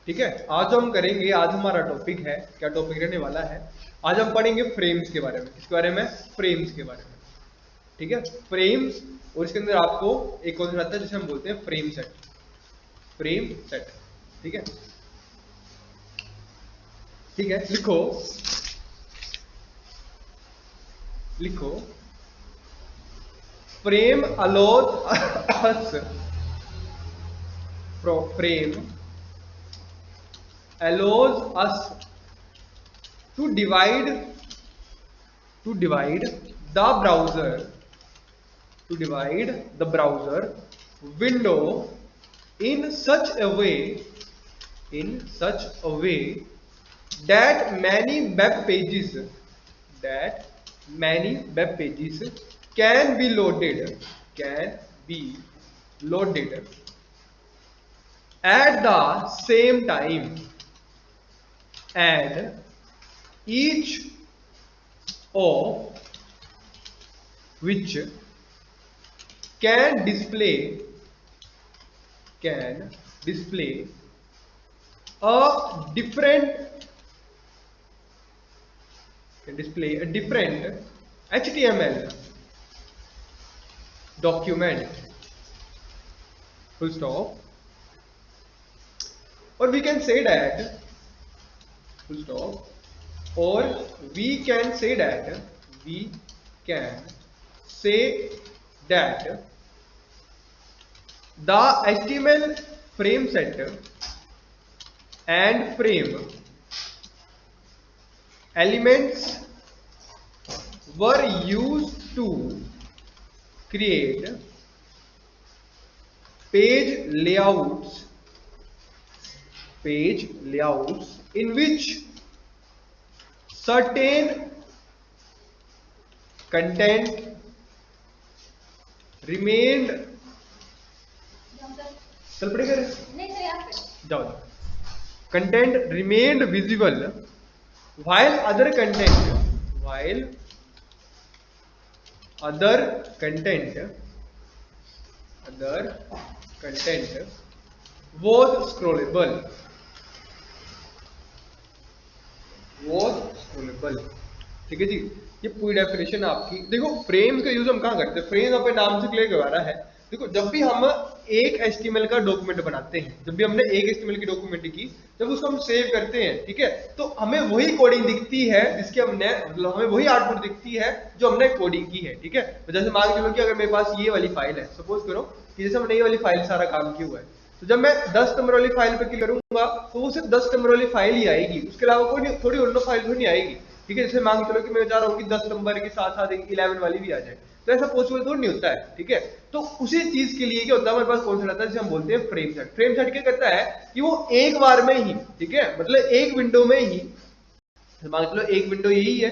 ठीक है, आज हम करेंगे, आज हमारा टॉपिक है, क्या टॉपिक रहने वाला है, आज हम पढ़ेंगे फ्रेम्स के बारे में। किसके बारे में? फ्रेम्स के बारे में। ठीक है, फ्रेम्स, और इसके अंदर आपको एक कॉन्सेप्ट आता है जिसे हम बोलते हैं फ्रेम सेट। फ्रेम सेट, ठीक है। ठीक है, लिखो लिखो frame allows us frame allows us to divide the browser window in such a way that many web pages can be loaded at the same time, and each of which can display a different HTML document, full stop. Or we can say that, full stop, or we can say that the HTML frame set and frame elements were used to create page layouts in which certain content remained visible, while other content was scrollable. ठीक है जी, ये पूरी definition आपकी। देखो frame का use हम कहाँ करते हैं, फ्रेम अपने नाम से क्लियर करवा रहा है। देखो जब भी हम एक HTML का डॉक्यूमेंट बनाते हैं, जब भी हमने एक HTML की डॉक्यूमेंट की, जब उसको हम सेव करते हैं, ठीक है, तो हमें वही कोडिंग दिखती है जिसके हमें वही आउटपुट दिखती है जो हमने कोडिंग की है। ठीक है, तो जैसे मान के चलो कि अगर मेरे पास ये वाली फाइल है, सपोज करो कि जैसे हमने ये वाली फाइल सारा काम किया हुआ है, तो जब मैं 10 नंबर वाली फाइल पर क्लिक करूंगा तो वो सिर्फ 10 नंबर वाली फाइल ही आएगी, उसके अलावा कोई थोड़ी और फाइल थोड़ी नहीं आएगी। ठीक है, जैसे मान के चलो कि मैं चाह रहा हूँ कि 10 नंबर के साथ साथ 11 वाली भी आ जाए, तो ऐसा पॉसिबल थोड़ी नहीं होता है। ठीक है, तो उसी चीज के लिए क्या होता है, हमारे पास कौन सा रहता है जिसे हम बोलते हैं फ्रेम सेट। फ्रेम सेट क्या करता है कि वो एक बार में ही, ठीक है, मतलब एक विंडो में ही, मान लो एक विंडो यही है,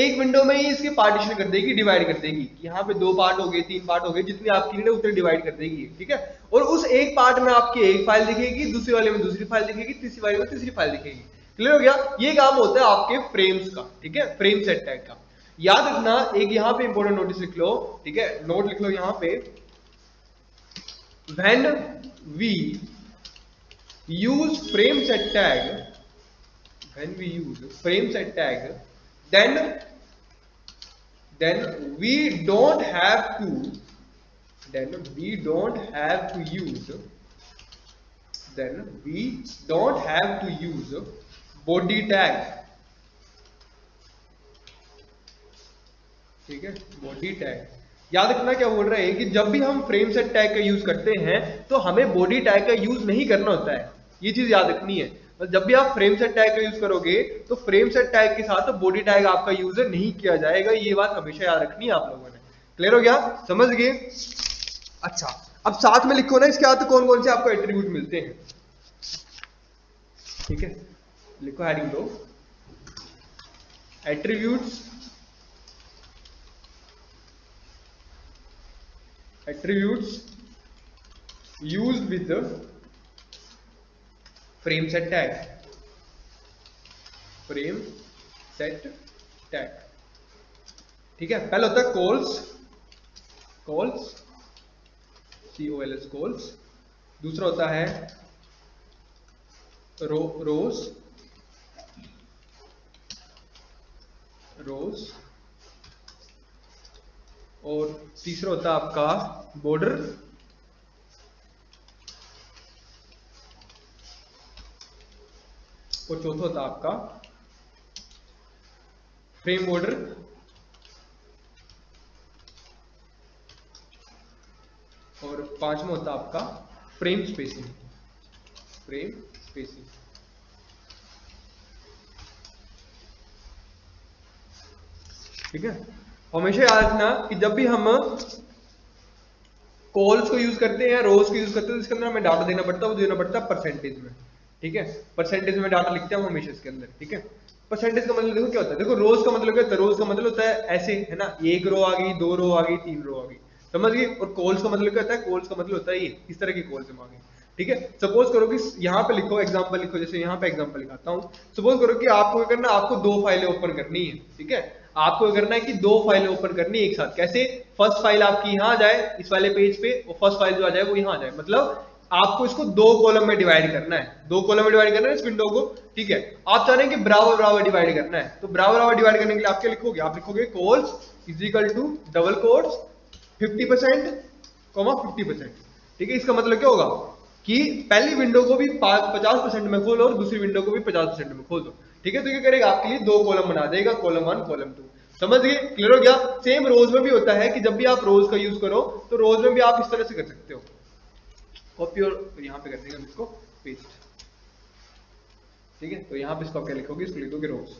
एक विंडो में ही इसके पार्टीशन कर देगी, डिवाइड कर देगी कि यहाँ पे 2 पार्ट हो गए, 3 पार्ट हो गए, जितनी आपकी नीड है उतनी डिवाइड कर देगी। ठीक है, और उस एक पार्ट में आपकी एक फाइल दिखेगी, दूसरे वाले में दूसरी फाइल दिखेगी, तीसरी वाले में तीसरी फाइल दिखेगी। क्लियर हो गया? ये काम होता है आपके फ्रेम्स का। ठीक है, फ्रेम सेट टैग का। याद रखना, एक यहाँ पे इंपॉर्टेंट नोटिस लिख लो, ठीक है, नोट लिख लो यहाँ पे, when we use frame set tag, then we don't have to use body tag। ठीक है, बॉडी टैग। याद रखना क्या बोल रहा है कि जब भी हम फ्रेम सेट टैग का यूज करते हैं तो हमें बॉडी टैग का यूज नहीं करना होता है, ये चीज याद रखनी है। जब भी आप फ्रेम सेट टैग का यूज करोगे तो फ्रेम सेट टैग के साथ बॉडी टैग आपका यूज नहीं किया जाएगा, ये बात हमेशा याद रखनी है आप लोगों ने। क्लियर हो गया? समझ गए? अच्छा, अब साथ में लिखो ना इसके साथ कौन कौन से आपको एट्रीब्यूट मिलते हैं। ठीक है, लिखो हेडिंग दो, attributes used with the frame set tag। ठीक है, पहला होता है कॉल्स, COLS, दूसरा होता है रोज रोज और तीसरा होता है आपका बॉर्डर, और चौथा होता है आपका फ्रेम बॉर्डर, और पांचवा होता है आपका फ्रेम स्पेसिंग। फ्रेम स्पेसिंग, ठीक है। हमेशा याद रखना कि जब भी हम कॉल्स को यूज करते हैं, रोज को यूज करते हैं, तो इसके अंदर हमें डाटा देना पड़ता है, वो देना पड़ता है परसेंटेज में, ठीक है। परसेंटेज में डाटा लिखते हैं हम हमेशा इसके अंदर, ठीक है। परसेंटेज का मतलब देखो क्या होता है, देखो रोज का मतलब क्या होता है, रोज का मतलब होता है ऐसे, है ना, एक रो आ गई, दो रो आ गई, तीन रो आ गई, समझ गए। और कॉल्स का मतलब क्या होता है, कॉल्स का मतलब होता है ये इस तरह की कॉल्स हम आ गई, ठीक है। सपोज करो कि यहाँ पे लिखो, एग्जांपल लिखो, जैसे यहाँ पे एग्जांपल लिखाता हूँ। सपोज करो कि आपको क्या करना, आपको दो फाइलें ओपन करनी है, ठीक है। आपको करना है कि दो फाइलें ओपन करनी है एक साथ। कैसे? फर्स्ट फाइल आपकी यहाँ आ जाए इस वाले पेज पे, और फर्स्ट फाइल जो आ जाए वो यहाँ आ जाए। मतलब आपको इसको दो कॉलम में डिवाइड करना है, दो कॉलम में डिवाइड करना है इस विंडो को, ठीक है। आप चाह रहे हैं कि बराबर बराबर डिवाइड करना है, तो बराबर बराबर डिवाइड करने के लिए आप क्या लिखोगे, आप लिखोगे calls is equal to double quotes 50% 50%, ठीक है। इसका मतलब क्या होगा कि पहली विंडो को भी 50% में खोलो और दूसरी विंडो को भी 50% में खोल दो, ठीक है। तो ये करेगा आपके लिए दो कॉलम बना देगा, कॉलम 1 कॉलम 2, समझ गए, क्लियर हो गया। सेम रोज में भी होता है कि जब भी आप रोज का यूज करो तो रोज में भी आप इस तरह से कर सकते हो, कॉपी और यहाँ पे कर देंगे हम इसको पेस्ट, ठीक है। तो यहाँ पे इसको क्या लिखोगे, इसको लिखोगे रोज,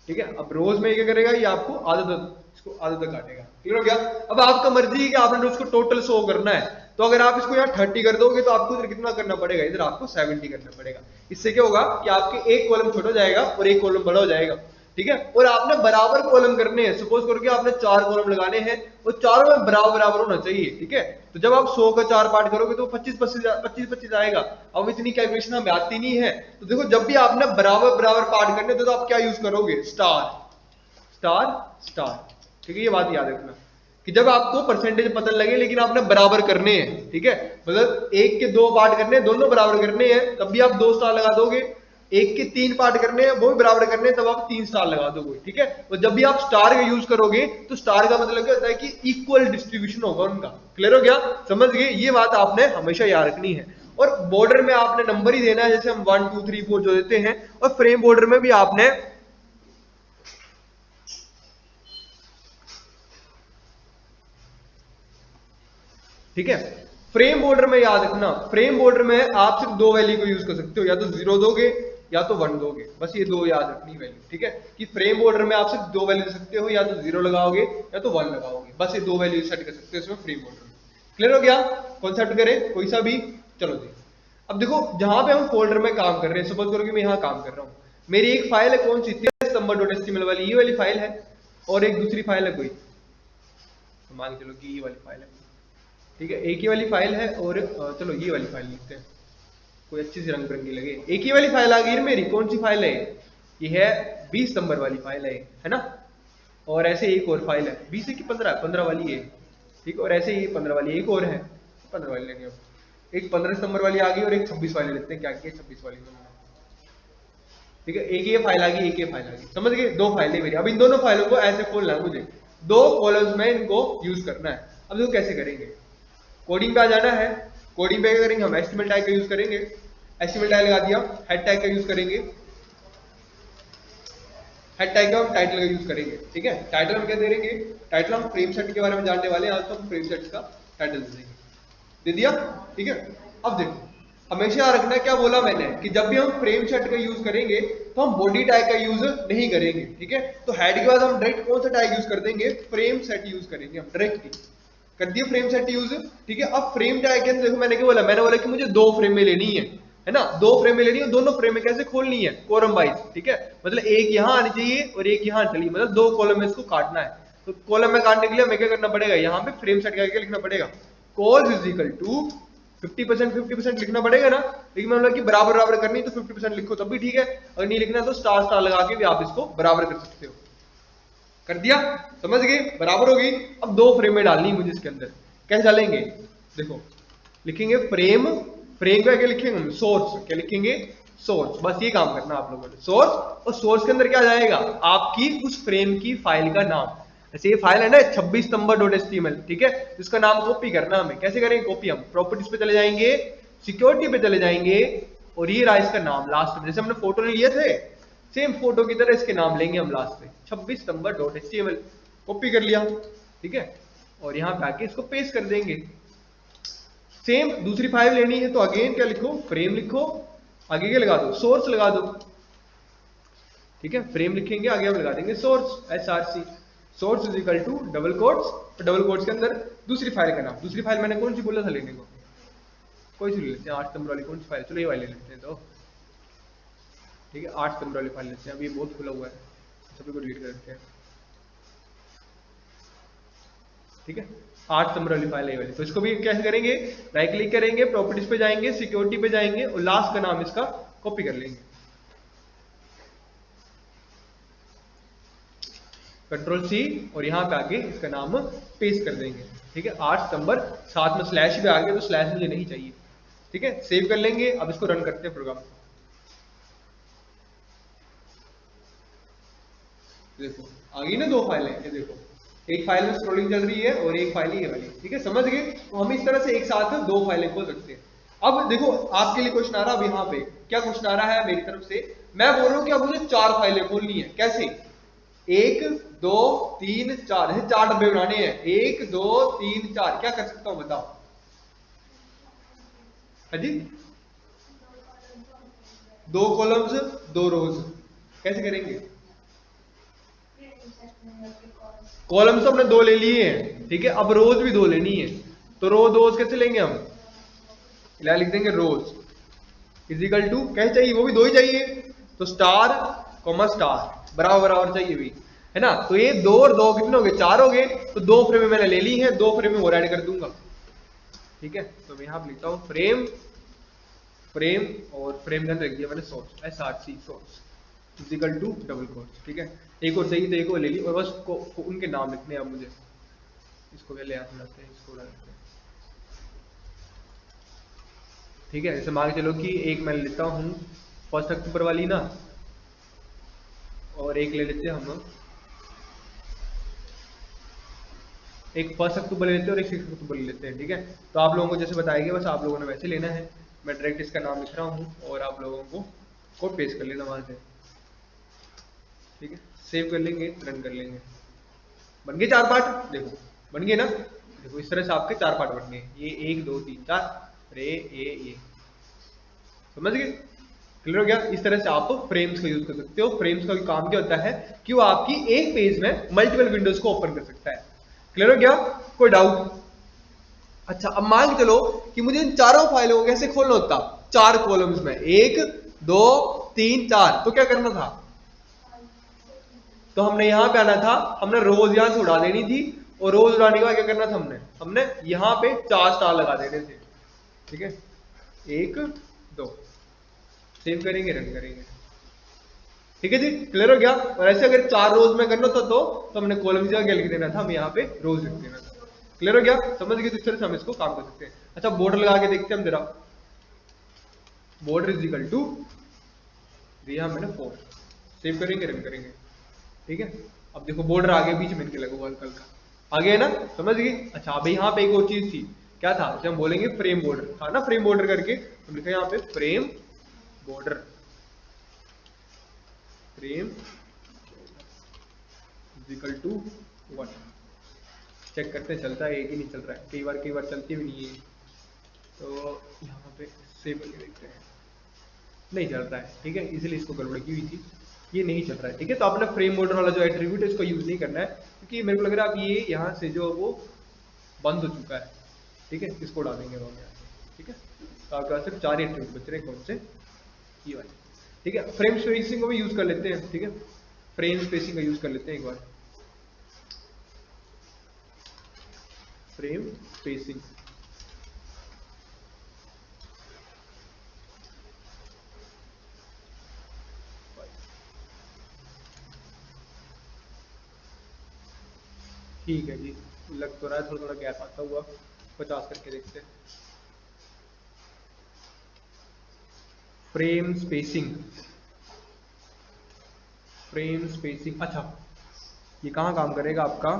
ठीक है। अब रोज में क्या करेगा, ये आपको आदत, इसको आदत तक काटेगा, क्लियर हो गया। अब आपका मर्जी है कि आपने उसको टोटल शो करना है, तो अगर आप इसको यहाँ 30 कर दोगे तो आपको इधर कितना करना पड़ेगा, इधर आपको 70 करना पड़ेगा। इससे क्या होगा कि आपके एक कॉलम छोटा हो जाएगा और एक कॉलम बड़ा हो जाएगा, ठीक है। और आपने बराबर कॉलम करने हैं, सपोज करो कि आपने 4 कॉलम लगाने हैं और चारों में बराबर बराबर होना चाहिए, ठीक है। तो जब आप 100 का 4 पार्ट करोगे तो 25-25 आएगा। अब इतनी कैलकुलेशन हमें आती नहीं है, तो देखो जब भी आपने बराबर बराबर पार्ट करने तो आप क्या यूज करोगे, स्टार स्टार स्टार, ठीक है। ये बात याद रखना कि जब आपको परसेंटेज पता लगे लेकिन आपने बराबर करने हैं, ठीक है। मतलब एक के दो पार्ट करने हैं, दोनों बराबर करने हैं, तब भी आप 2 स्टार लगा दोगे। एक के 3 पार्ट करने हैं, वो भी बराबर करने हैं, तब आप 3 स्टार लगा दोगे, ठीक है। और जब भी आप स्टार का यूज करोगे तो स्टार का मतलब क्या होता है कि इक्वल डिस्ट्रीब्यूशन होगा उनका, क्लियर हो गया, समझ गए। ये बात आपने हमेशा याद रखनी है। और बॉर्डर में आपने नंबर ही देना है, जैसे हम 1 2 3 4 जो देते हैं। और फ्रेम बॉर्डर में भी आपने ठीक है। फ्रेम बॉर्डर में याद रखना, फ्रेम बॉर्डर में आप सिर्फ दो वैल्यू को यूज कर सकते हो, या तो 0 दोगे या तो 1 दोगे, बस ये दो याद रखनी वैल्यू, ठीक है। कि फ्रेम बॉर्डर में आप सिर्फ दो वैल्यू दे सकते हो, या तो 0 लगाओगे या तो 1 लगाओगे, बस ये दो वैल्यू सेट कर सकते हो इसमें फ्रेम बॉर्डर में, क्लियर हो गया। कॉन्सेप्ट करें कोई सा भी, चलो देख। अब देखो जहां पे हम फोल्डर में काम कर रहे हैं, सपोज करो कि मैं यहाँ काम कर रहा हूँ, मेरी एक फाइल है कौन सी, स्तंभ.html वाली, ये वाली फाइल है, और एक दूसरी फाइल है कोई, मान के चलो कि ये वाली फाइल है, ठीक है। एक ही वाली फाइल है, और चलो ये वाली फाइल लिखते हैं, कोई अच्छी सी रंग बिरंगी लगे। एक ही वाली फाइल आ गई मेरी, कौन सी फाइल है, ये है 20 नंबर वाली फाइल है ना। और ऐसे एक और फाइल है 20 की 15 वाली है, ठीक है। और ऐसे ही 15 वाली एक और है, 15 वाली लेंगे। अब एक 15 नंबर वाली आ गई और एक 26 वाली लेते हैं, क्या किया 26 वाली में, ठीक है। एक ये फाइल आ गई, एक ये फाइल आ गई, समझ गए, दो फाइलें मेरी। अब इन दोनों फाइलों को ऐसे खोलना है मुझे, दो कॉलम्स में इनको यूज करना है। अब देखो कैसे करेंगे, कोडिंग पे आ जाना है। कोडिंग पे क्या करेंगे हम, एचटीएमएल टैग का यूज करेंगे, एचटीएमएल टैग लगा दिया, हेड टैग का यूज करेंगे, हेड टैग का हम टाइटल का यूज करेंगे, ठीक है। टाइटल हम क्या दे देंगे, टाइटल हम फ्रेम सेट के बारे में जानने वाले हैं आज, तो हम फ्रेम सेट का टाइटल दे देंगे, दे दिया, ठीक है। अब देखो हमेशा याद रखना क्या बोला मैंने, कि जब भी हम फ्रेम सेट का यूज करेंगे तो हम बॉडी टैग का यूज नहीं करेंगे, ठीक है। तो हेड के बाद हम डायरेक्ट कौन सा टैग यूज कर देंगे, फ्रेम सेट यूज करेंगे हम डायरेक्टली, कर दिया फ्रेम सेट यूज, ठीक है। अब फ्रेम टैग के अंदर देखो मैंने क्या बोला, मैंने बोला कि मुझे दो फ्रेम में लेनी है ना, दो फ्रेम में लेनी है, दोनों फ्रेम में कैसे खोलनी है, कॉलम वाइज, ठीक है। मतलब एक यहाँ आनी चाहिए और एक यहाँ चली, मतलब दो कॉलम में इसको काटना है। तो कॉलम में काटने के लिए हमें क्या करना पड़ेगा, यहाँ पे फ्रेम सेट करके लिखना पड़ेगा, कॉल्स इज इक्वल टू 50% लिखना पड़ेगा ना। लेकिन मैं कि बराबर बराबर करनी तो 50% लिखो तब भी ठीक है, अगर नहीं लिखना तो स्टार स्टार लगा के भी आप इसको बराबर कर सकते हो। कर दिया, समझ गए, बराबर होगी। अब दो फ्रेम में डालनी है मुझे इसके अंदर, कैसे डालेंगे, देखो लिखेंगे फ्रेम, फ्रेम का क्या लिखेंगे हम, सोर्स, क्या लिखेंगे, सोर्स, बस ये काम करना आप लोगों ने, सोर्स। और सोर्स के अंदर क्या जाएगा, आपकी उस फ्रेम की फाइल का नाम। ऐसे ये फाइल है ना 26 नंबर डॉट एचटीएमएल, ठीक है, इसका नाम कॉपी करना हमें। कैसे करेंगे कॉपी, हम प्रॉपर्टीज पे चले जाएंगे, सिक्योरिटी पे चले जाएंगे, और ये रहा इसका नाम लास्ट में, जैसे हमने फोटो लिए थे सेम फोटो की तरह इसके नाम लेंगे हम लास्ट में, 26 नंबर डॉट एचटीएमएल, कॉपी कर लिया, ठीक है। और यहाँ पे आके इसको पेस्ट कर देंगे। सेम दूसरी फाइल लेनी है तो अगेन क्या लिखो, फ्रेम लिखो, आगे क्या लगा दो, सोर्स लगा दो, ठीक है। फ्रेम लिखेंगे, आगे हम लगा देंगे source, SRC, source is equal to double quotes, double quotes के अंदर दूसरी फाइल का नाम। दूसरी फाइल मैंने कौन सी बोला था लेने को, कोई सी ले लेते हैं, 8 नंबर वाली कौन सी फाइल, चलो ये वाली ले लेते हैं, तो ठीक है 8 नंबर वाली फाइल लेते हैं। अभी ये बहुत खुला हुआ है, सभी को डिलीट कर देते हैं, ठीक है। 8 नंबर वाली फाइल है वाली, तो इसको भी कैसे करेंगे, राइट क्लिक करेंगे, प्रॉपर्टीज पे जाएंगे, सिक्योरिटी पे जाएंगे, और लास्ट का नाम इसका कॉपी कर लेंगे, कंट्रोल सी, और यहाँ पे आगे इसका नाम पेस्ट कर देंगे, ठीक है। 8 नंबर, साथ में स्लैश भी आ गया, तो स्लैश मुझे नहीं चाहिए, ठीक है। सेव कर लेंगे, अब इसको रन करते हैं प्रोग्राम को। देखो आ गई ना दो फाइलें, ये देखो एक फाइल में स्क्रॉलिंग चल रही है और एक फाइल ये वाली, ठीक है, समझ गए। तो हम इस तरह से एक साथ दो फाइलें खोल सकते हैं। अब देखो आपके लिए क्वेश्चन आ रहा है, अब यहाँ पे क्या क्वेश्चन आ रहा है मेरी तरफ से, मैं बोल रहा हूँ कि अब मुझे 4 फाइलें खोलनी है, कैसे, 1 2 3 4, ऐसे 4 डब्बे बनाने हैं, 1 2 3 4, क्या कर सकता हूँ बताओ, हाँ जी, 2 कॉलम्स 2 रोज, कैसे करेंगे, कॉलम्स तो हमने 2 ले लिए हैं, ठीक है, अब रोज भी 2 लेनी है, तो रोज कैसे लेंगे हम, क्या लिख देंगे, रोज इजिकल टू, कैसे चाहिए, वो भी 2 ही चाहिए, तो स्टार कॉमा स्टार बराबर बराबर चाहिए भी, है ना। तो ये 2 और 2 कितने हो गए, 4 हो गए, तो 2 फ्रेम मैंने ले ली है, 2 फ्रेम में और ऐड कर दूंगा, ठीक है। तो मैं यहाँ लिखता हूँ फ्रेम, फ्रेम, और फ्रेम के अंदर रख दिया मैंने source, SRC source is equal to double quotes, ठीक है। एक और चाहिए तो एक और ले ली, और बस उनके नाम लिखने हैं अब मुझे, इसको पहले यहाँ बनाते हैं, इसको बनाते हैं, ठीक है। जैसे मान के चलो कि एक मैं लेता हूँ 1 अक्टूबर वाली ना, और एक ले लेते हैं हम, एक 1 अक्टूबर ले लेते हैं और एक 6 अक्टूबर ले लेते हैं, ठीक है। तो आप लोगों को जैसे बताएंगे बस आप लोगों ने वैसे लेना है, मैं डायरेक्ट इसका नाम लिख रहा हूँ और आप लोगों को कोड पेस्ट कर लेना वहां से, ठीक है। सेव कर लेंगे, रन कर लेंगे, बन गए 4 पार्ट, देखो बन गए ना, देखो इस तरह से आपके 4 पार्ट बन गए, ये 1 2 3 4, अरे ये समझ गए, क्लियर हो गया। इस तरह से आप फ्रेम्स का यूज कर सकते हो। फ्रेम्स का काम क्या होता है कि वो आपकी एक पेज में मल्टीपल विंडोज को ओपन कर सकता है, क्लियर हो गया, कोई डाउट। अच्छा अब मान के चलो कि मुझे इन चारों फाइलों को कैसे खोलना होता, 4 कॉलम्स में, 1 2 3 4, तो क्या करना था, तो हमने यहां पे आना था, हमने रोज यहां से उड़ा देनी थी, और रोज उड़ाने के बाद क्या करना था, हमने यहां पे 4 स्टार लगा देने थे, ठीक है, 1 2, सेव करेंगे, रन करेंगे, ठीक है जी, क्लियर हो गया। और ऐसे अगर 4 रोज में करना था तो हमने कॉलम की जगह लिख देना था, हम यहाँ पे रोज लिख देना था, क्लियर हो गया, समझ गए, इस तरह से हम इसको काम कर सकते हैं। अच्छा बॉर्डर लगा के देखते हैं हम जरा, बॉर्डर इज इक्वल टू दिया मैंने 4, सेव करेंगे, रन करेंगे, ठीक है। अब देखो बॉर्डर आगे बीच में इनके लगेगा हल्का हल्का, आगे है ना, समझ गई। अच्छा अब यहाँ पे एक और चीज थी, क्या था, जब हम बोलेंगे फ्रेम बॉर्डर था ना, फ्रेम बॉर्डर करके तो लिखा यहाँ पे frame border, frame equal to 1, check करते हैं चलता है, एक ही नहीं चल रहा है, कई बार चलती भी नहीं है, तो यहाँ पे सेव करके देखते हैं, नहीं चल रहा है, ठीक है, इसलिए इसको गड़बड़ की हुई थी, ये नहीं चल रहा है, ठीक है। तो आपने फ्रेम बॉर्डर वाला जो एट्रीब्यूट है इसको यूज नहीं करना है, क्योंकि मेरे को लग रहा है अब ये यहाँ से जो वो बंद हो चुका है, ठीक है, इसको डालेंगे हम यहाँ, ठीक है। तो आपके पास सिर्फ 4 ही एट्रीब्यूट बच रहे हैं, कौन से, ये वाले, ठीक है। फ्रेम स्पेसिंग को भी यूज कर लेते हैं, ठीक है, फ्रेम स्पेसिंग का यूज कर लेते हैं एक बार, फ्रेम स्पेसिंग, ठीक है जी, लग तो रहा है थोड़ा थोड़ा गैप आता हुआ, 50 करके देखते हैं, फ्रेम स्पेसिंग, फ्रेम स्पेसिंग, अच्छा ये कहाँ काम करेगा आपका,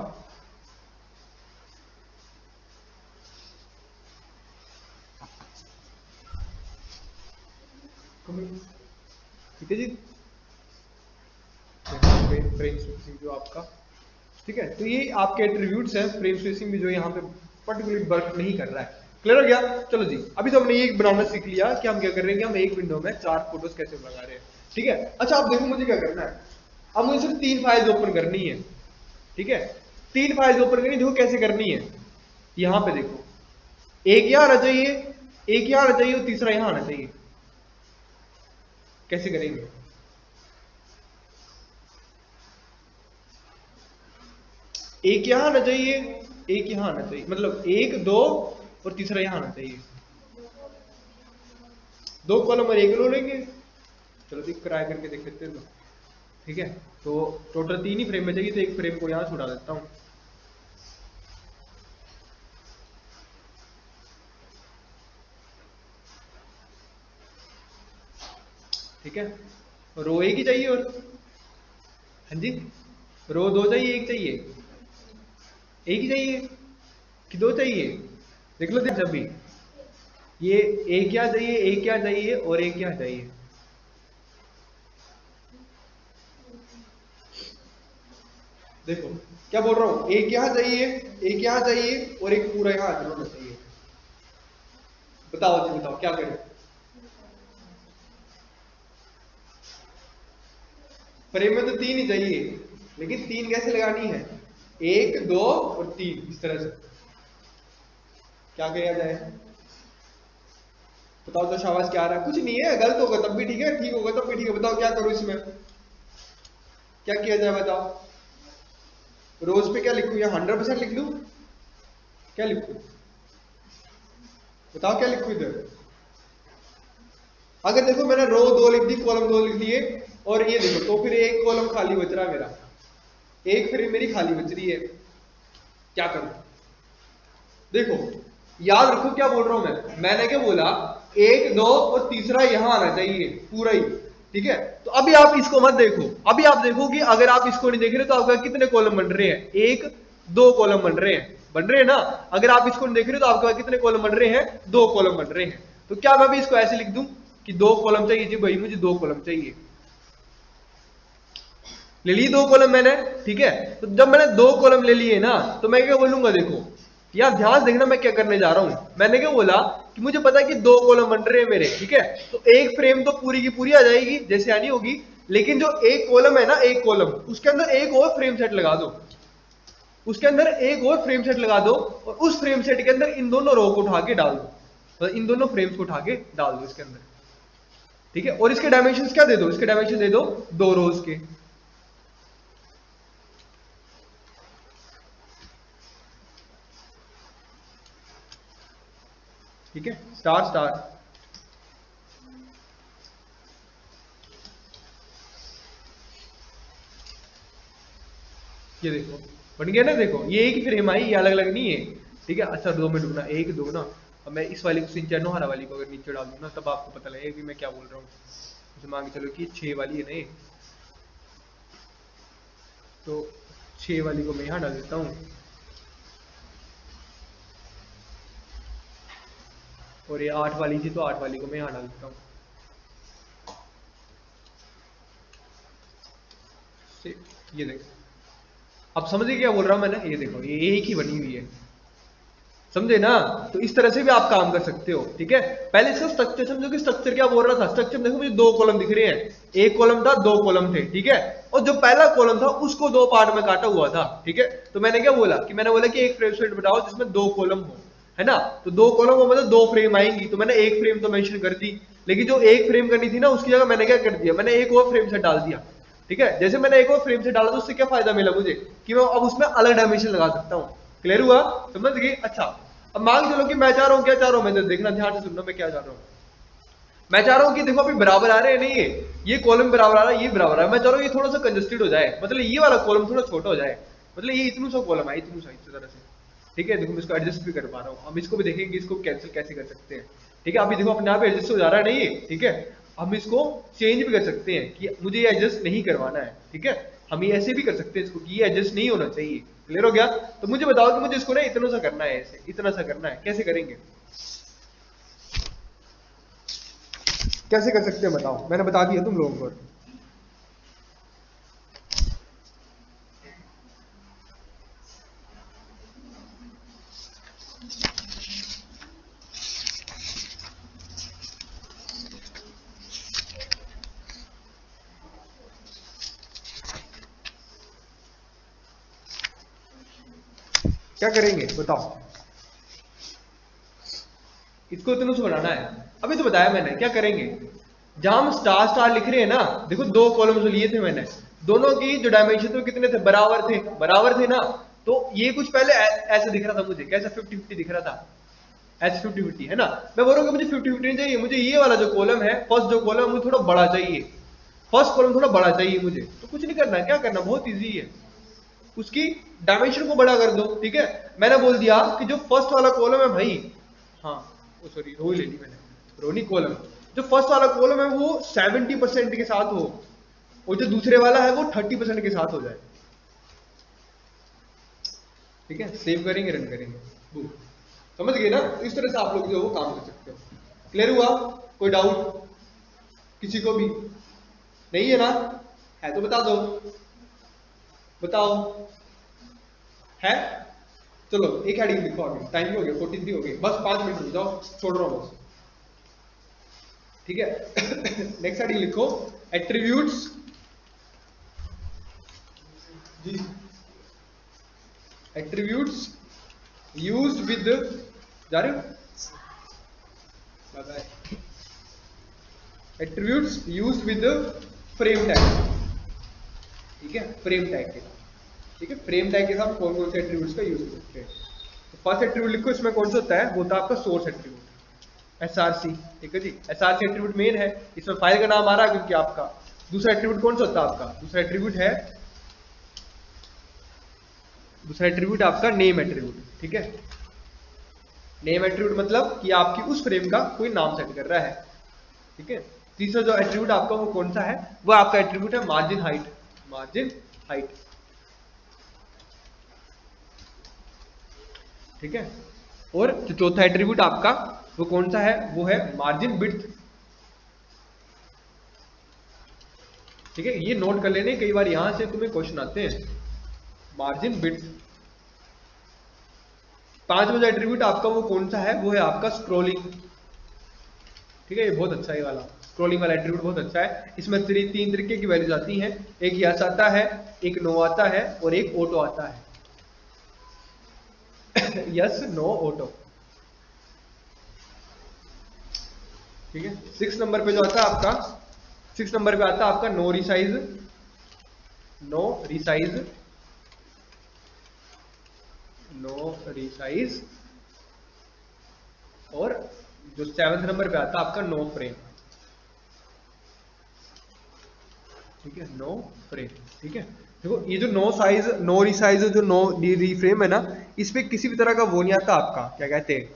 ठीक है जी, फ्रेम स्पेसिंग जो आपका, ठीक है, तो ये आपके एट्रीब्यूट्स हैं, फ्रेम स्पेसिंग भी जो यहाँ पे पर्टिकुलरली वर्क नहीं कर रहा है। क्लियर हो गया? चलो जी, अभी तो हमने ये बनाना सीख लिया कि हम क्या कर रहे हैं कि हम एक विंडो में 4 फोटोज कैसे लगा रहे हैं, ठीक है। अच्छा अब देखो मुझे क्या करना है, अब मुझे सिर्फ 3 फाइल्स ओपन करनी है, ठीक है, 3 फाइल्स ओपन करनी, देखो कैसे करनी है, यहाँ पे देखो, एक यहाँ आना चाहिए, एक यहाँ आना चाहिए और तीसरा यहाँ आना चाहिए। कैसे करेंगे, एक यहाँ आना चाहिए, एक यहाँ आना चाहिए, मतलब 1 2 और तीसरा यहाँ आना चाहिए, 2 कॉलम और 1 रो लेंगे। चलो देख ट्राई करके देख लेते हैं, ठीक है। तो टोटल 3 ही फ्रेम में चाहिए, तो एक फ्रेम को यहाँ छुड़ा देता हूँ, ठीक है। रो एक ही चाहिए, और हाँ जी, रो 2 चाहिए, एक चाहिए, एक ही चाहिए कि 2 चाहिए, देख लो जब भी, ये एक क्या चाहिए, एक क्या चाहिए और एक क्या चाहिए, देखो क्या बोल रहा हूं, एक यहां चाहिए, एक यहां चाहिए और एक पूरा यहां होना चाहिए। बताओ जी बताओ क्या करें, फ्रेम में तो 3 ही चाहिए, लेकिन 3 कैसे लगानी है, 1 2 और 3 इस तरह से, क्या किया जाए बताओ तो, शाबाश, क्या आ रहा है, कुछ नहीं है, गलत होगा तब भी ठीक है, ठीक होगा तब भी ठीक है, बताओ क्या करूं इसमें, क्या किया जाए बताओ, रोज पे क्या लिखूं या 100% लिख लूं, क्या लिखूं बताओ, क्या लिखूं इधर, अगर देखो मैंने रो 2 लिख दी, कॉलम 2 लिख दिए, और ये देखो तो फिर एक कॉलम खाली बच रहा है मेरा, एक फ्रेम मेरी खाली बच रही है, क्या करूं, देखो याद रखो क्या बोल रहा हूं मैंने क्या बोला, 1 2 और तीसरा यहां आना चाहिए पूरा ही, ठीक है। तो अभी आप इसको मत देखो, अभी आप देखो कि अगर आप इसको नहीं देख रहे तो आपका कितने कॉलम बन रहे हैं, 1 2 कॉलम बन रहे हैं ना, अगर आप इसको नहीं देख रहे तो आपके कितने कॉलम बन रहे हैं, 2 कॉलम बन रहे हैं। तो क्या मैं भी इसको ऐसे लिख दूं कि 2 कॉलम चाहिए जी भाई, मुझे 2 कॉलम चाहिए, ले लिए 2 कॉलम मैंने, ठीक है। तो जब मैंने 2 कॉलम ले लिए ना, तो मैं क्या बोलूंगा, देखो यार ध्यान देखना मैं क्या करने जा रहा हूं, मैंने क्या बोला कि मुझे पता है कि 2 कॉलम बन रहे हैं मेरे, ठीक है, तो एक फ्रेम तो पूरी की पूरी आ जाएगी जैसे आनी होगी, लेकिन जो एक कॉलम है ना, एक कॉलम, उसके अंदर एक और फ्रेम सेट लगा दो, उसके अंदर एक और फ्रेम सेट लगा दो, और उस फ्रेम सेट के अंदर इन दोनों रो को उठा के डाल दो, मतलब इन दोनों फ्रेम्स को उठा के डाल दो इसके अंदर, ठीक है। और इसके डायमेंशन क्या दे दो, इसके डायमेंशन दे दो 2 रोज के, ठीक है, स्टार स्टार, ये देखो बन गया ना, देखो ये एक ही फ्रेम आई, ये अलग अलग नहीं है, ठीक है। अच्छा 2 मिनट रुकना, 1 2 ना, अब मैं इस वाली को सिंचैनो हरा वाली को अगर नीचे डाल दूं ना, तब आपको पता लगेगा कि मैं क्या बोल रहा हूँ, जैसे मान के चलो कि 6 वाली है ना ये, तो 6 वाली को मैं यहाँ डाल देता हूँ, और ये 8 वाली थी तो 8 वाली को मैं यहाँ डाल देता हूँ, ये देखो अब समझिए क्या बोल रहा हूँ मैंने, ये देखो ये एक ही बनी हुई है, समझे ना। तो इस तरह से भी आप काम कर सकते हो, ठीक है। पहले इसका स्ट्रक्चर समझो कि स्ट्रक्चर क्या बोल रहा था, स्ट्रक्चर देखो मुझे 2 कॉलम दिख रहे हैं, एक कॉलम था 2 कॉलम थे, ठीक है, और जो पहला कॉलम था उसको 2 पार्ट में काटा हुआ था, ठीक है। तो मैंने क्या बोला कि मैंने बोला कि एक फ्रेम सेट बनाओ जिसमें 2 कॉलम हो, है ना, तो 2 कॉलम हो मतलब 2 फ्रेम आएंगी, तो मैंने एक फ्रेम तो मेंशन कर दी, लेकिन जो एक फ्रेम करनी थी ना उसकी जगह मैंने क्या कर दिया, मैंने एक और फ्रेम सेट डाल दिया, ठीक है। जैसे मैंने एक और फ्रेम सेट डाला तो उससे क्या फायदा मिला मुझे, कि मैं अब उसमें अलग डायमेंशन लगा सकता हूँ। क्लियर हुआ, समझ गए। अच्छा अब मान चलो कि मैं चाह रहा हूं, क्या चाह रहा हूं मैं, तो देखना ध्यान से सुनना मैं क्या चाह रहा हूं, मैं चाह रहा हूं कि देखो अभी बराबर आ रहे हैं नहीं, ये कॉलम बराबर आ रहा है, ये बराबर आ रहा है, मैं चाह रहा हूं ये थोड़ा सा कंजस्टेड हो जाए, मतलब ये वाला कॉलम थोड़ा छोटा हो जाए, मतलब ये इतनू सा कॉलम है, इतनू सा इस तरह से, ठीक है। देखो मैं इसको एडजस्ट भी कर पा रहा हूं, हम इसको भी देखेंगे इसको कैंसिल कैसे कर सकते हैं, ठीक है। अभी देखो अपने आप एडजस्ट हो जा रहा है नहीं, ठीक है। हम इसको चेंज भी कर सकते हैं कि मुझे ये एडजस्ट नहीं करवाना है, ठीक है। हम ये ऐसे भी कर सकते हैं इसको कि ये एडजस्ट नहीं होना चाहिए। क्लियर हो गया? तो मुझे बताओ कि मुझे इसको ना इतना सा करना है, ऐसे इतना सा करना है, कैसे करेंगे? कैसे कर सकते हैं बताओ, मैंने बता दिया तुम लोगों को। क्या करेंगे बताओ? इसको इतना से बनाना है, अभी तो बताया मैंने क्या करेंगे। जहां हम स्टार स्टार लिख रहे हैं ना, देखो दो कॉलम्स लिए थे मैंने, दोनों की जो डायमेंशन थे कितने थे, बराबर थे, बराबर थे ना। तो ये कुछ पहले ऐसे दिख रहा था मुझे, कैसा 50-50 दिख रहा था, ऐसे 50-50 है ना। मैं बोल रहा हूँ मुझे 50-50 नहीं चाहिए, मुझे ये वाला जो कॉलम है, फर्स्ट जो कॉलम मुझे थोड़ा बड़ा चाहिए, फर्स्ट कॉलम थोड़ा बड़ा चाहिए मुझे। तो कुछ नहीं करना, क्या करना, बहुत ईजी है, उसकी डायमेंशन को बड़ा कर दो, ठीक है। मैंने बोल दिया कि जो फर्स्ट वाला कॉलम है भाई, हाँ सॉरी रो ले ली मैंने, रोनी कॉलम, जो फर्स्ट वाला कॉलम है वो 70% के साथ हो, और जो दूसरे वाला है वो 30% के साथ हो जाए, ठीक है। सेव करेंगे, रन करेंगे, समझ गए ना? इस तरह से आप लोग जो वो काम कर सकते हो। क्लियर हुआ? कोई डाउट किसी को भी नहीं है ना? है तो बता दो, बताओ है? चलो एक हेडिंग लिखो, आगे टाइम हो गया 43 हो गए, बस 5 मिनट रुक जाओ, छोड़ रहा हूं बस, ठीक है। नेक्स्ट हेडिंग लिखो, एट्रीब्यूट्स, जी एट्रीब्यूट्स यूज्ड विद, जा रहे हो? Bye bye. Attributes used with frame tag, ठीक है, फ्रेम टैग के साथ, ठीक है। फ्रेम टैग के साथ कौन कौन से एट्रीब्यूट्स का यूज करते हैं? तो फर्स्ट एट्रीब्यूट लिखो, इसमें कौन सा होता है, वो होता है आपका सोर्स एट्रीब्यूट, एसआरसी, ठीक है जी। एसआरसी एट्रीब्यूट मेन है, इसमें फाइल का नाम आ रहा है क्योंकि आपका। दूसरा एट्रीब्यूट कौन सा होता है आपका? दूसरा एट्रीब्यूट है, दूसरा एट्रीब्यूट आपका नेम एट्रीब्यूट, ठीक है। नेम एट्रीब्यूट मतलब कि आपकी उस फ्रेम का कोई नाम सेट कर रहा है, ठीक है। तीसरा जो एट्रीब्यूट आपका वो कौन सा है, वो आपका एट्रीब्यूट है मार्जिन हाइट, मार्जिन हाइट, ठीक है। और जो चौथा एट्रीब्यूट आपका वो कौन सा है, वो है मार्जिन विड्थ, ठीक है। ये नोट कर लेने, कई बार यहां से तुम्हें क्वेश्चन आते हैं, मार्जिन विड्थ। पांचवा जो एट्रीब्यूट आपका वो कौन सा है, वो है आपका स्क्रोलिंग, ठीक है। ये बहुत अच्छा है, ये वाला स्क्रोलिंग वाला एट्रीब्यूट बहुत अच्छा है। इसमें तीन तरीके की वैल्यूज आती हैं, एक यस आता है, एक नो आता है, और एक ऑटो आता है। यस नो ऑटो, ठीक है। 6 नंबर पे जो आता है आपका, 6 नंबर पे आता है आपका no resize, no resize, no resize. और जो 7 नंबर पे आता है आपका नो फ्रेम, ठीक है, नो फ्रेम, ठीक है। देखो ये जो नो साइज, नो रिसाइज, जो नो रीफ्रेम है ना, इस पे किसी भी तरह का वो नहीं आता आपका, क्या कहते हैं,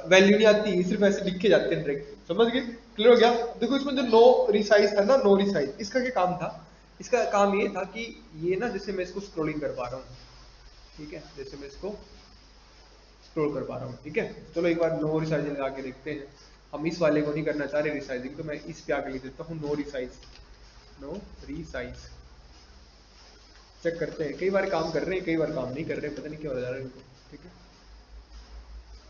वैल्यू नहीं आती, सिर्फ ऐसे लिखे जाते हैं डायरेक्ट, समझ गए? क्लियर हो गया? देखो इसमें जो नो रिसाइज था ना, नो रिसाइज, इसका क्या काम था? इसका काम ये था कि ये ना, जैसे मैं इसको स्क्रोलिंग कर पा रहा हूँ, ठीक है, जैसे मैं इसको स्क्रोल कर पा रहा हूँ, ठीक है। चलो एक बार नो रिसाइजिंग लगा के देखते हैं, हम इस वाले को नहीं करना चाह रहे रिसाइजिंग, तो मैं इस पे आगे लिख देता हूँ no resize, no resize. Check करते हैं, कई बार काम कर रहे हैं, कई बार काम नहीं कर रहे हैं, पता नहीं क्या हो जा रहा है इनको, ठीक है।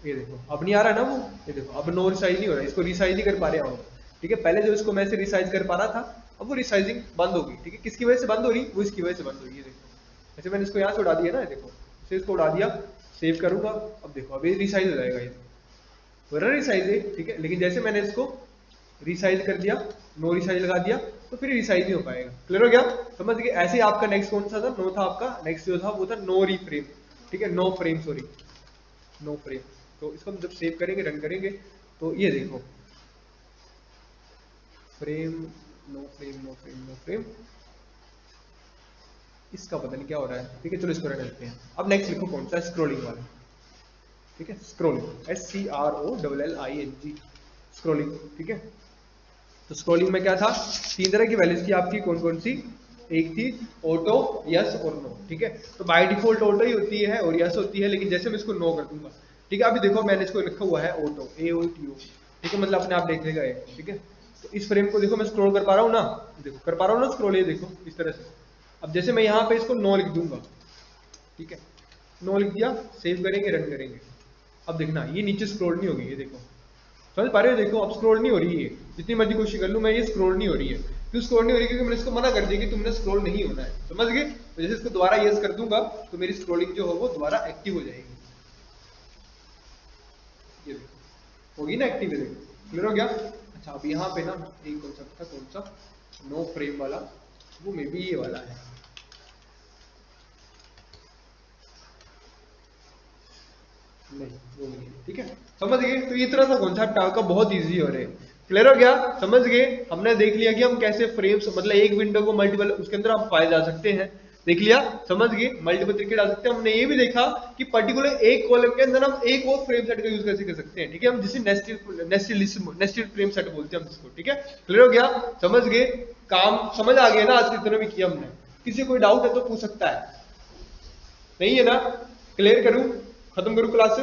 ये देखो अब नहीं आ रहा है ना वो, ये देखो अब नो रिसाइज नहीं हो रहा है, इसको रिसाइज नहीं कर पा रहे हम, ठीक है। पहले जो इसको मैं से रिसाइज कर पा रहा था, अब वो रिसाइजिंग बंद होगी, ठीक है। किसकी वजह से बंद हो रही, वो इसकी वजह से बंद होगी, ये देखो। ऐसे मैंने इसको यहाँ से उड़ा दिया ना, देखो इसे, इसको उड़ा दिया, सेव करूंगा, अब देखो अब ये रिसाइज हो जाएगा, ये हो रहा है रिसाइज है, ठीक है। लेकिन जैसे मैंने इसको रिसाइज कर दिया, नो रिसाइज लगा दिया, तो फिर रिसाइज नहीं हो पाएगा। क्लियर हो गया? समझ गए? ऐसे ही आपका नेक्स्ट कौन सा था, नो था आपका, नेक्स्ट जो था वो था नो रीफ्रेम, ठीक है, no frame, sorry no frame. तो इसको हम जब सेव करेंगे, रन करेंगे, तो ये देखो frame, no frame, no frame, no frame, इसका पता नहीं क्या हो रहा है, ठीक है। चलो इसको रन करते हैं। अब नेक्स्ट लिखो कौन सा, स्क्रोलिंग वाला, ठीक है, स्क्रोलिंग, SCROLLING, स्क्रोलिंग, ठीक है। तो स्क्रॉलिंग में क्या था, 3 तरह की वैल्यूज थी आपकी, कौन कौन सी, एक थी ऑटो, यस और नो, ठीक है। तो बाय डिफॉल्ट ऑटो ही होती है और यस होती है, लेकिन जैसे मैं इसको नो कर दूंगा, ठीक है, अभी देखो मैंने इसको लिखा हुआ है ऑटो, AOTO, ठीक है, मतलब अपने आप देख लेगा, ठीक है। तो इस फ्रेम को देखो मैं स्क्रॉल कर पा रहा हूँ ना, देखो कर पा रहा हूँ ना स्क्रॉल, ये देखो इस तरह से। अब जैसे मैं यहाँ पे इसको नो लिख दूंगा, ठीक है, नो लिख दिया, सेव करेंगे, रन करेंगे, अब देखना ये नीचे स्क्रॉल नहीं होगी, ये देखो, समझ पा रहे हो, देखो अब स्क्रॉल नहीं हो रही है, जितनी मर्जी कोशिश कर लूं मैं, ये स्क्रॉल नहीं हो रही है। क्यों स्क्रॉल नहीं हो रही, क्योंकि मैंने इसको मना कर दिया कि तुमने स्क्रॉल नहीं होना है, समझ गए। तो जैसे इसको दोबारा यस कर दूंगा तो मेरी स्क्रॉलिंग जो हो वो दोबारा एक्टिव हो जाएगी, ये देखो होगी ना एक्टिव, है देखो, क्लियर हो गया। अच्छा अब यहाँ पे ना एक कॉन्सेप्ट था, कौन सा, नो फ्रेम वाला, वो मे बी ये वाला है, नहीं वो नहीं है, ठीक है, समझ गए। तो इस तरह सा कॉन्सेप्ट आपका बहुत इजी हो रहा है, क्लियर हो गया, समझ गए। हमने देख लिया कि हम कैसे फ्रेम्स, मतलब एक विंडो को मल्टीपल उसके अंदर हम पाए जा सकते हैं, देख लिया, समझ गए, मल्टीपल तरीके डाल सकते हैं। हमने ये भी देखा कि पर्टिकुलर एक कॉलम के अंदर हम एक और फ्रेम सेट का यूज कैसे कर सकते हैं, ठीक है, हम जिसे नेस्टेड फ्रेम सेट बोलते हैं हम इसको, ठीक है, क्लियर हो गया, समझ गए, काम समझ आ गया ना, आज इतना भी किया हमने। किसी कोई डाउट है तो पूछ सकता है, नहीं है ना, क्लियर करूं, खत्म करूं क्लास।